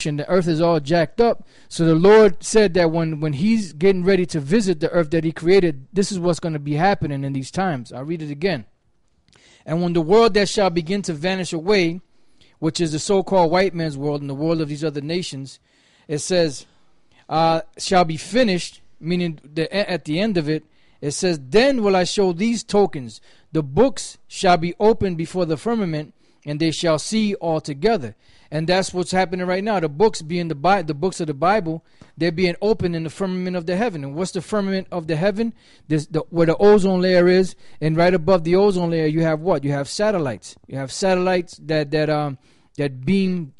destruction. The earth is all jacked up. So the Lord said that when he's getting ready to visit the earth that he created, this is what's going to be happening in these times. I'll read it again. And when the world that shall begin to vanish away, which is the so-called white man's world and the world of these other nations, it says, shall be finished, meaning at the end of it, it says, then will I show these tokens. The books shall be opened before the firmament, and they shall see all together. And that's what's happening right now. The books being the books of the Bible, they're being opened in the firmament of the heaven. And what's the firmament of the heaven? Where the ozone layer is, and right above the ozone layer, you have what? You have satellites. You have satellites that beam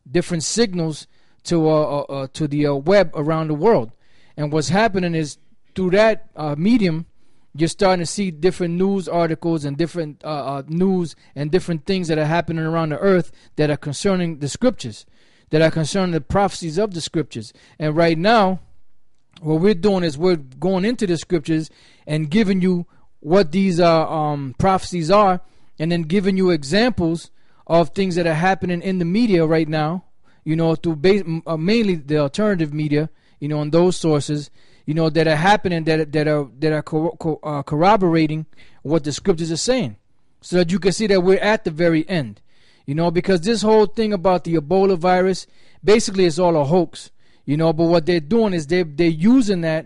different signals to the web around the world. And what's happening is through that medium, you're starting to see different news articles and different news and different things that are happening around the earth that are concerning the scriptures, that are concerning the prophecies of the scriptures. And right now, what we're doing is we're going into the scriptures and giving you what these prophecies are, and then giving you examples of things that are happening in the media right now, through mainly the alternative media, and those sources, that are happening, that are corroborating what the scriptures are saying, so that you can see that we're at the very end, because this whole thing about the Ebola virus, basically it's all a hoax, but what they're doing is they're using that,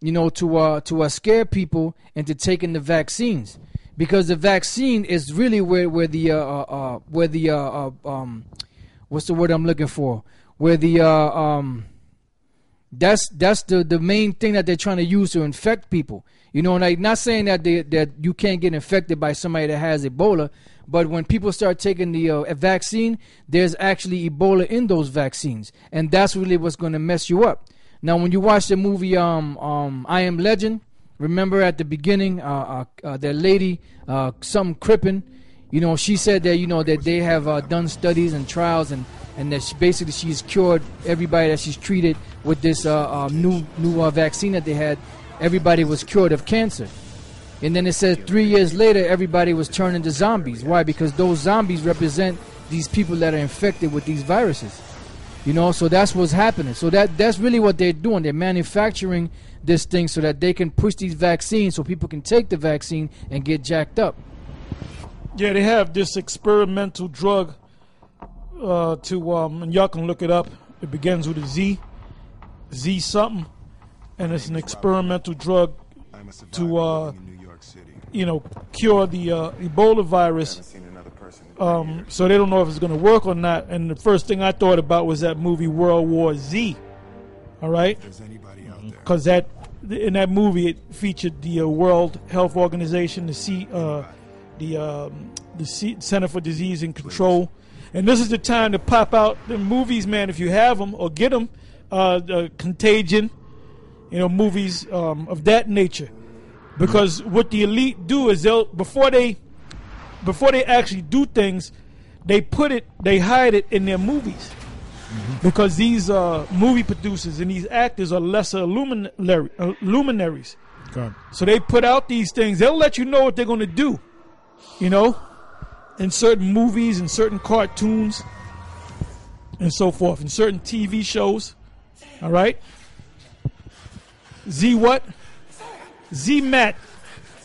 to scare people into taking the vaccines, because the vaccine is really where the what's the word I'm looking for, where the that's the main thing that they're trying to use to infect people. Like, not saying that that you can't get infected by somebody that has Ebola, but when people start taking the vaccine, there's actually Ebola in those vaccines, and that's really what's going to mess you up. Now, when you watch the movie I Am Legend, remember at the beginning, that lady, some Crippen, she said that that they have done studies and trials, and that she's cured everybody that she's treated with this new vaccine that they had. Everybody was cured of cancer. And then it says 3 years later, everybody was turned into zombies. Why? Because those zombies represent these people that are infected with these viruses. So that's what's happening. So that's really what they're doing. They're manufacturing this thing so that they can push these vaccines so people can take the vaccine and get jacked up. Yeah, they have this experimental drug and y'all can look it up. It begins with a Z something, and it's an experimental drug to cure the Ebola virus. So they don't know if it's going to work or not. And the first thing I thought about was that movie World War Z. All right, because in that movie it featured the World Health Organization, the Center for Disease and Control. And this is the time to pop out the movies, man, if you have them, or get them, Contagion, movies of that nature. Because what the elite do is before they actually do things, they hide it in their movies. Mm-hmm. Because these movie producers and these actors are lesser luminaries. God. So they put out these things. They'll let you know what they're going to do, in certain movies and certain cartoons and so forth, in certain TV shows. All right? Z-Mat.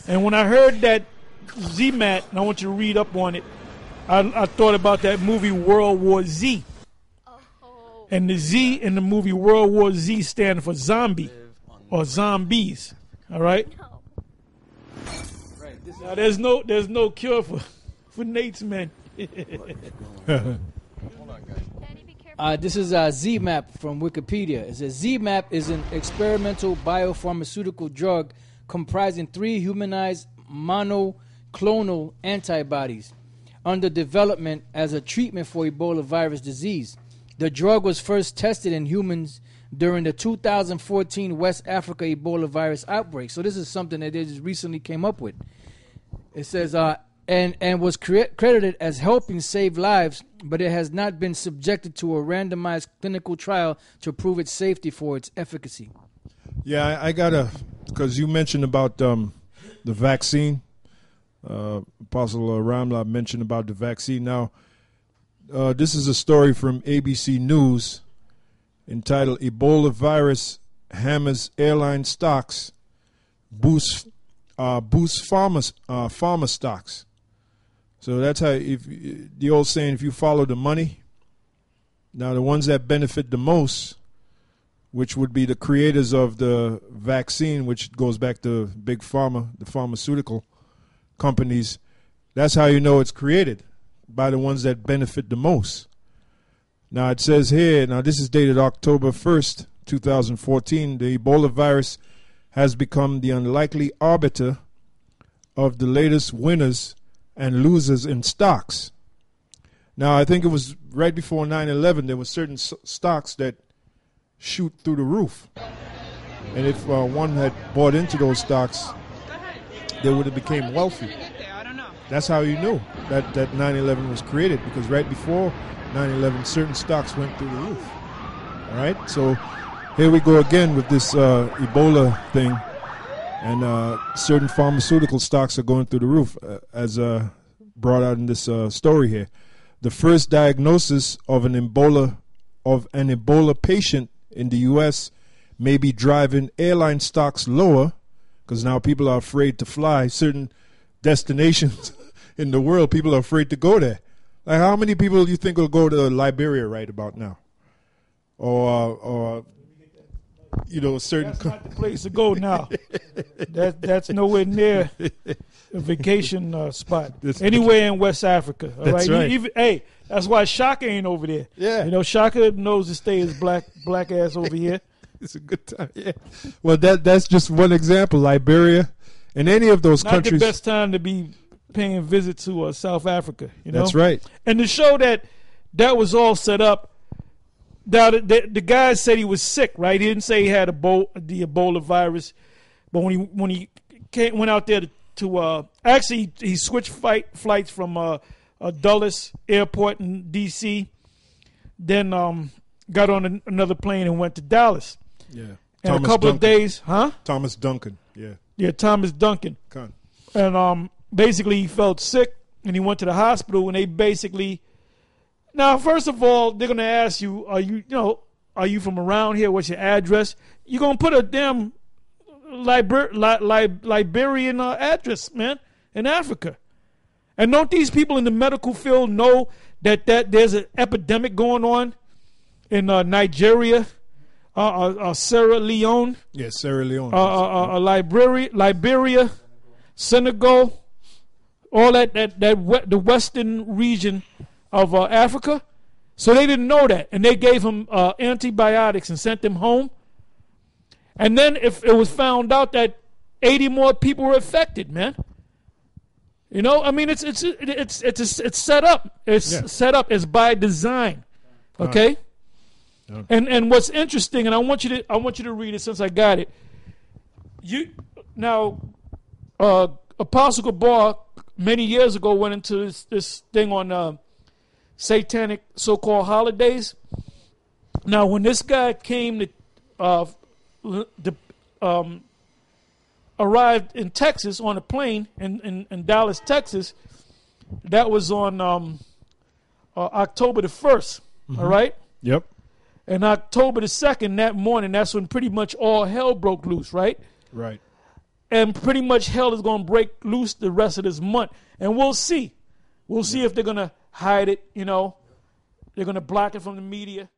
And when I heard that Z-Mat, and I want you to read up on it, I thought about that movie World War Z. And the Z in the movie World War Z stand for zombie or zombies. All right? Now there's no cure for Nate's men. This is Z-Map from Wikipedia. It says Z-Map is an experimental biopharmaceutical drug comprising 3 humanized monoclonal antibodies under development as a treatment for Ebola virus disease. The drug was first tested in humans during the 2014 West Africa Ebola virus outbreak. So this is something that they just recently came up with. It says, and was credited as helping save lives, but it has not been subjected to a randomized clinical trial to prove its safety for its efficacy. Yeah, I got because you mentioned about the vaccine. Apostle Ramla mentioned about the vaccine. Now, This is a story from ABC News entitled "Ebola Virus Hammers Airline Stocks, Boosts Pharma Stocks." So that's how, if the old saying, if you follow the money. Now the ones that benefit the most, which would be the creators of the vaccine, which goes back to Big Pharma, the pharmaceutical companies, that's how you know it's created, by the ones that benefit the most. Now it says here, now this is dated October 1st, 2014, the Ebola virus has become the unlikely arbiter of the latest winners and losers in stocks. Now I think it was right before 9/11, there were certain stocks that shoot through the roof. And if one had bought into those stocks, they would have became wealthy. That's how you knew that 9/11 was created, because right before 9/11, certain stocks went through the roof. All right, so here we go again with this Ebola thing, and certain pharmaceutical stocks are going through the roof, as brought out in this story here. The first diagnosis of an Ebola patient in the U.S. may be driving airline stocks lower, because now people are afraid to fly certain destinations in the world. People are afraid to go there. Like, how many people do you think will go to Liberia right about now? Or certain. That's not the place to go now. That's nowhere near a vacation spot. Anywhere in West Africa. All That's right. Hey, that's why Shaka ain't over there. Yeah. Shaka knows to stay his black ass over here. It's a good time. Yeah. Well, that's just one example. Liberia and any of those countries. Not the best time to be paying a visit to South Africa. That's right. And to show that was all set up. Now, the guy said he was sick, right? He didn't say he had the Ebola virus, but when he went out there to actually he switched flights from Dulles Airport in D.C., then got on another plane and went to Dallas. Yeah, and a couple of days, Thomas Duncan. Yeah, Thomas Duncan. And basically he felt sick and he went to the hospital, and they basically. Now, first of all, they're going to ask you, are you from around here? What's your address? You're going to put a damn Liberian address, man, in Africa. And don't these people in the medical field know that there's an epidemic going on in Nigeria, Sierra Leone? Yeah, Sierra Leone. Liberia, Senegal, all the western region of Africa. So they didn't know that, and they gave him antibiotics and sent him home. And then if it was found out that 80 more people were affected, man. I mean, it's set up. It's set up. It's by design. Okay. And what's interesting, and I want you to read it since I got it. Apostle Gabar many years ago went into this thing on satanic so-called holidays. Now, when this guy came arrived in Texas on a plane in Dallas, Texas, that was on October the 1st, all right? Yep. And October the 2nd, that morning, that's when pretty much all hell broke loose, right? Right. And pretty much hell is going to break loose the rest of this month. And we'll see. We'll see if they're going to hide it, They're going to block it from the media.